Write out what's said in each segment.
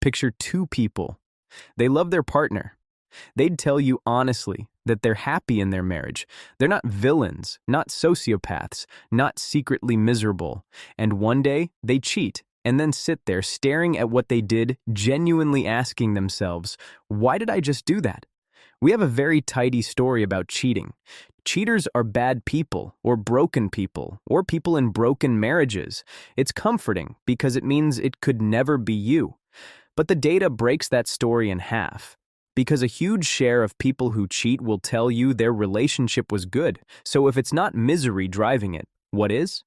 Picture two people. They love their partner. They'd tell you honestly that they're happy in their marriage. They're not villains, not sociopaths, not secretly miserable. And one day, they cheat and then sit there staring at what they did, genuinely asking themselves, why did I just do that? We have a very tidy story about cheating. Cheaters are bad people, or broken people, or people in broken marriages. It's comforting because it means it could never be you. But the data breaks that story in half. Because a huge share of people who cheat will tell you their relationship was good. So if it's not misery driving it, what is?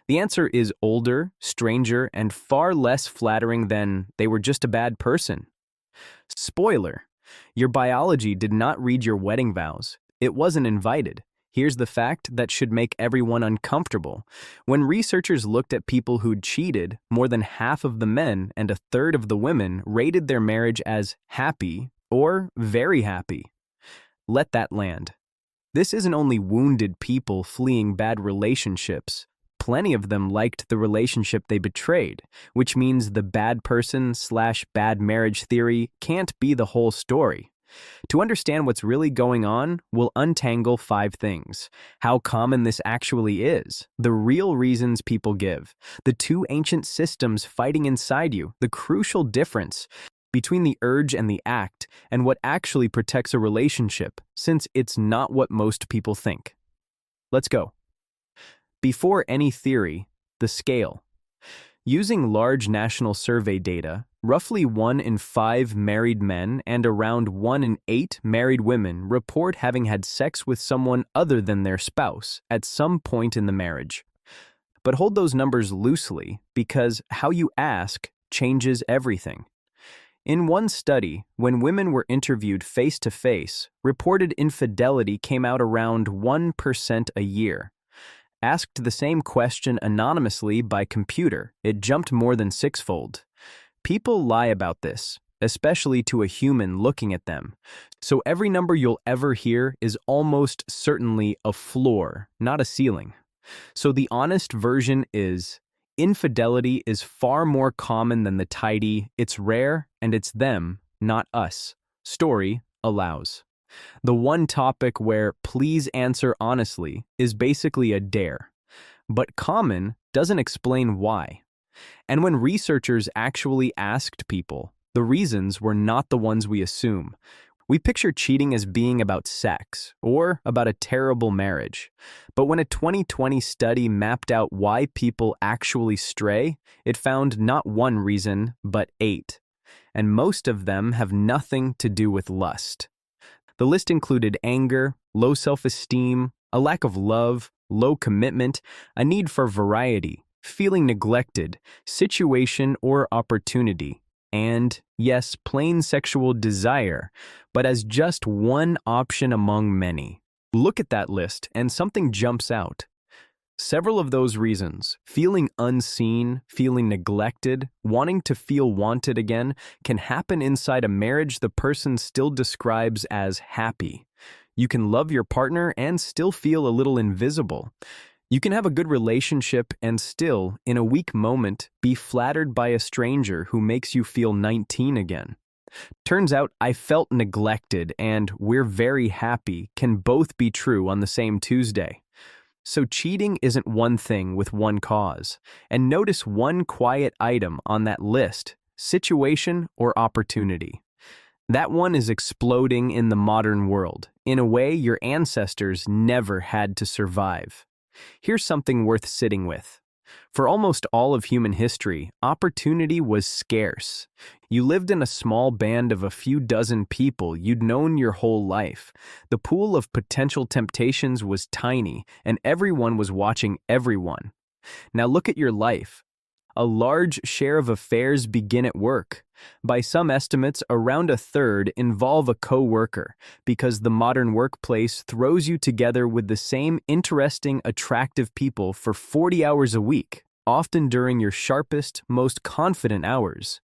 The answer is older, stranger, and far less flattering than they were just a bad person. Spoiler: your biology did not read your wedding vows. It wasn't invited. Here's the fact that should make everyone uncomfortable. When researchers looked at people who'd cheated, more than half of the men and a third of the women rated their marriage as happy or very happy. Let that land. This isn't only wounded people fleeing bad relationships. Plenty of them liked the relationship they betrayed, which means the bad person/bad marriage theory can't be the whole story. To understand what's really going on, we'll untangle 5 things: how common this actually is, the real reasons people give, the 2 ancient systems fighting inside you, the crucial difference between the urge and the act, and what actually protects a relationship, since it's not what most people think. Let's go. Before any theory, the scale. Using large national survey data, roughly 1 in 5 married men and around 1 in 8 married women report having had sex with someone other than their spouse at some point in the marriage. But hold those numbers loosely, because how you ask changes everything. In one study, when women were interviewed face-to-face, reported infidelity came out around 1% a year. Asked the same question anonymously by computer, it jumped more than 6-fold. People lie about this, especially to a human looking at them. So every number you'll ever hear is almost certainly a floor, not a ceiling. So the honest version is: infidelity is far more common than the tidy, it's rare, and it's them, not us, story allows. The one topic where please answer honestly is basically a dare. But common doesn't explain why. And when researchers actually asked people, the reasons were not the ones we assume. We picture cheating as being about sex or about a terrible marriage. But when a 2020 study mapped out why people actually stray, it found not 1 reason, but 8. And most of them have nothing to do with lust. The list included anger, low self-esteem, a lack of love, low commitment, a need for variety, feeling neglected, situation or opportunity, and, yes, plain sexual desire, but as just one option among many. Look at that list and something jumps out. Several of those reasons, feeling unseen, feeling neglected, wanting to feel wanted again, can happen inside a marriage the person still describes as happy. You can love your partner and still feel a little invisible. You can have a good relationship and still, in a weak moment, be flattered by a stranger who makes you feel 19 again. Turns out I felt neglected and we're very happy can both be true on the same Tuesday. So cheating isn't one thing with one cause. And notice one quiet item on that list: situation or opportunity. That one is exploding in the modern world, in a way your ancestors never had to survive. Here's something worth sitting with. For almost all of human history, opportunity was scarce. You lived in a small band of a few dozen people you'd known your whole life. The pool of potential temptations was tiny, and everyone was watching everyone. Now look at your life. A large share of affairs begin at work. By some estimates, around a third involve a co-worker, because the modern workplace throws you together with the same interesting, attractive people for 40 hours a week, often during your sharpest, most confident hours.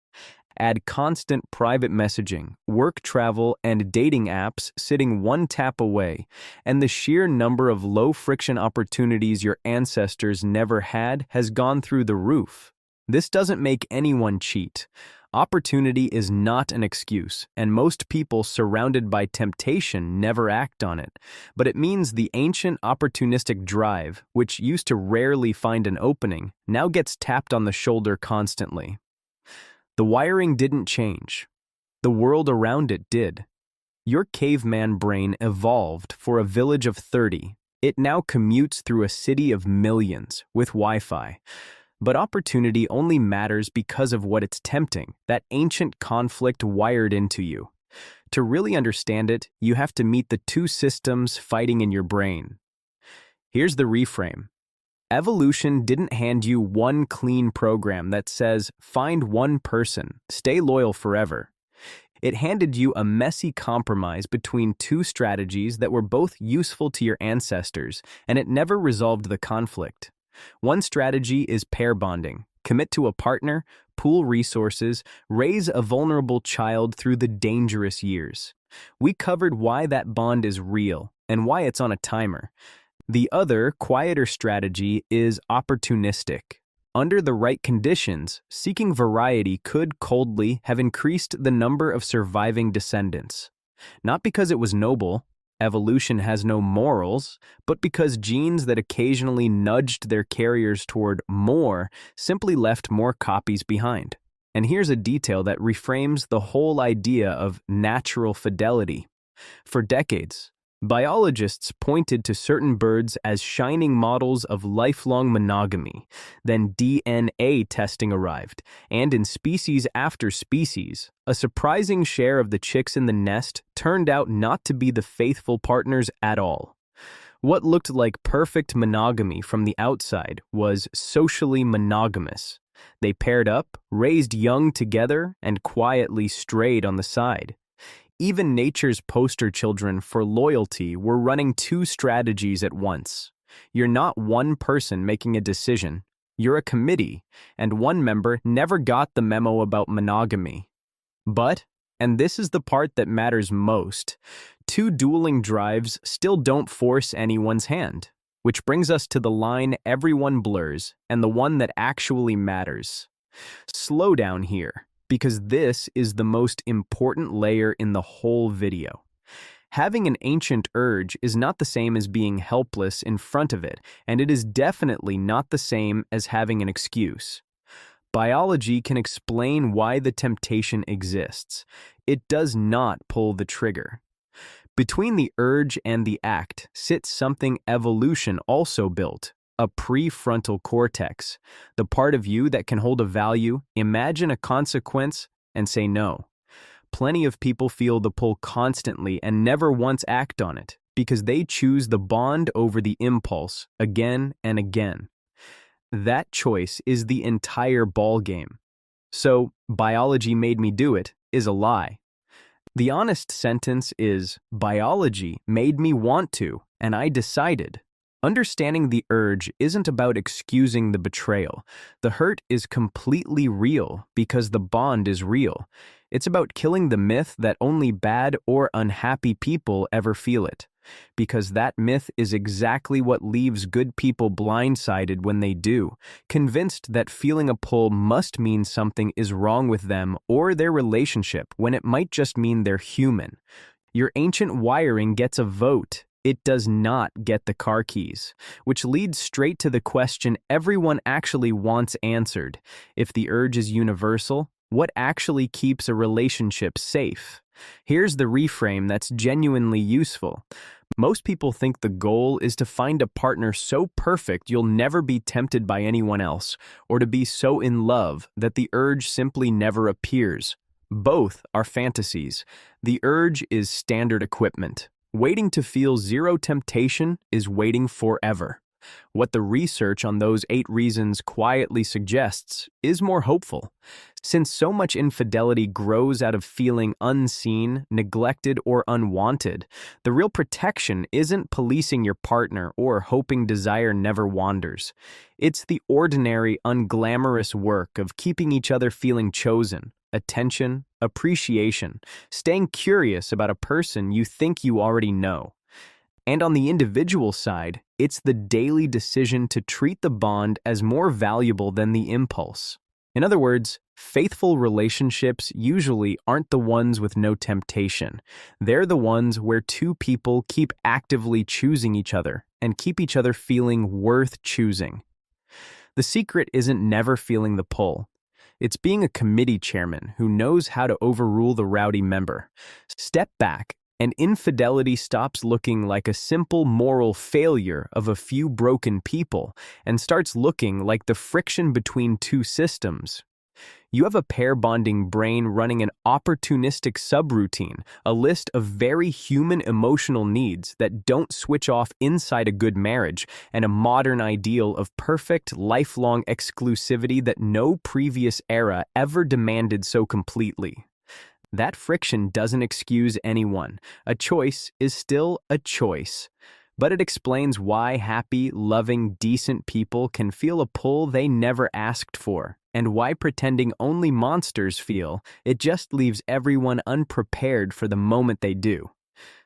Add constant private messaging, work travel, and dating apps sitting one tap away, and the sheer number of low-friction opportunities your ancestors never had has gone through the roof. This doesn't make anyone cheat. Opportunity is not an excuse, and most people surrounded by temptation never act on it. But it means the ancient opportunistic drive, which used to rarely find an opening, now gets tapped on the shoulder constantly. The wiring didn't change. The world around it did. Your caveman brain evolved for a village of 30. It now commutes through a city of millions with Wi-Fi. But opportunity only matters because of what it's tempting, that ancient conflict wired into you. To really understand it, you have to meet the two systems fighting in your brain. Here's the reframe. Evolution didn't hand you one clean program that says, find one person, stay loyal forever. It handed you a messy compromise between two strategies that were both useful to your ancestors, and it never resolved the conflict. One strategy is pair bonding. Commit to a partner, pool resources, raise a vulnerable child through the dangerous years. We covered why that bond is real and why it's on a timer. The other, quieter strategy is opportunistic. Under the right conditions, seeking variety could coldly have increased the number of surviving descendants. Not because it was noble, evolution has no morals, but because genes that occasionally nudged their carriers toward more simply left more copies behind. And here's a detail that reframes the whole idea of natural fidelity. For decades, biologists pointed to certain birds as shining models of lifelong monogamy. Then DNA testing arrived, and in species after species, a surprising share of the chicks in the nest turned out not to be the faithful partners at all. What looked like perfect monogamy from the outside was socially monogamous. They paired up, raised young together, and quietly strayed on the side. Even nature's poster children for loyalty were running two strategies at once. You're not one person making a decision, you're a committee, and one member never got the memo about monogamy. But, and this is the part that matters most, two dueling drives still don't force anyone's hand, which brings us to the line everyone blurs and the one that actually matters. Slow down here, because this is the most important layer in the whole video. Having an ancient urge is not the same as being helpless in front of it, and it is definitely not the same as having an excuse. Biology can explain why the temptation exists. It does not pull the trigger. Between the urge and the act sits something evolution also built. A prefrontal cortex, the part of you that can hold a value, imagine a consequence, and say no. Plenty of people feel the pull constantly and never once act on it because they choose the bond over the impulse again and again. That choice is the entire ballgame. So, biology made me do it is a lie. The honest sentence is, biology made me want to, and I decided. Understanding the urge isn't about excusing the betrayal. The hurt is completely real because the bond is real. It's about killing the myth that only bad or unhappy people ever feel it, because that myth is exactly what leaves good people blindsided when they do, convinced that feeling a pull must mean something is wrong with them or their relationship when it might just mean they're human. Your ancient wiring gets a vote. It does not get the car keys, which leads straight to the question everyone actually wants answered. If the urge is universal, what actually keeps a relationship safe? Here's the reframe that's genuinely useful. Most people think the goal is to find a partner so perfect you'll never be tempted by anyone else, or to be so in love that the urge simply never appears. Both are fantasies. The urge is standard equipment. Waiting to feel zero temptation is waiting forever. What the research on those 8 reasons quietly suggests is more hopeful. Since so much infidelity grows out of feeling unseen, neglected, or unwanted, the real protection isn't policing your partner or hoping desire never wanders. It's the ordinary, unglamorous work of keeping each other feeling chosen, attention, appreciation, staying curious about a person you think you already know. And on the individual side, it's the daily decision to treat the bond as more valuable than the impulse. In other words, faithful relationships usually aren't the ones with no temptation. They're the ones where two people keep actively choosing each other and keep each other feeling worth choosing. The secret isn't never feeling the pull. It's being a committee chairman who knows how to overrule the rowdy member. Step back, and infidelity stops looking like a simple moral failure of a few broken people and starts looking like the friction between two systems. You have a pair-bonding brain running an opportunistic subroutine, a list of very human emotional needs that don't switch off inside a good marriage, and a modern ideal of perfect, lifelong exclusivity that no previous era ever demanded so completely. That friction doesn't excuse anyone. A choice is still a choice. But it explains why happy, loving, decent people can feel a pull they never asked for, and why pretending only monsters feel, it just leaves everyone unprepared for the moment they do.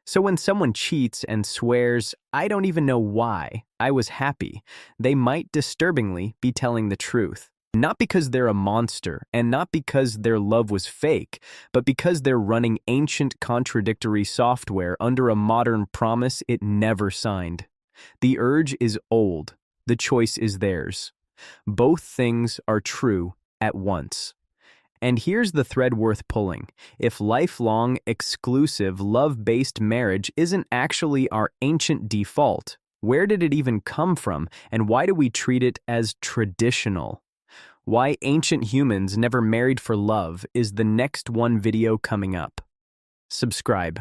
So when someone cheats and swears, "I don't even know why, I was happy," they might disturbingly be telling the truth. Not because they're a monster, and not because their love was fake, but because they're running ancient contradictory software under a modern promise it never signed. The urge is old, the choice is theirs. Both things are true at once. And here's the thread worth pulling. If lifelong, exclusive, love-based marriage isn't actually our ancient default, where did it even come from, and why do we treat it as traditional? Why ancient humans never married for love is the next one video coming up. Subscribe.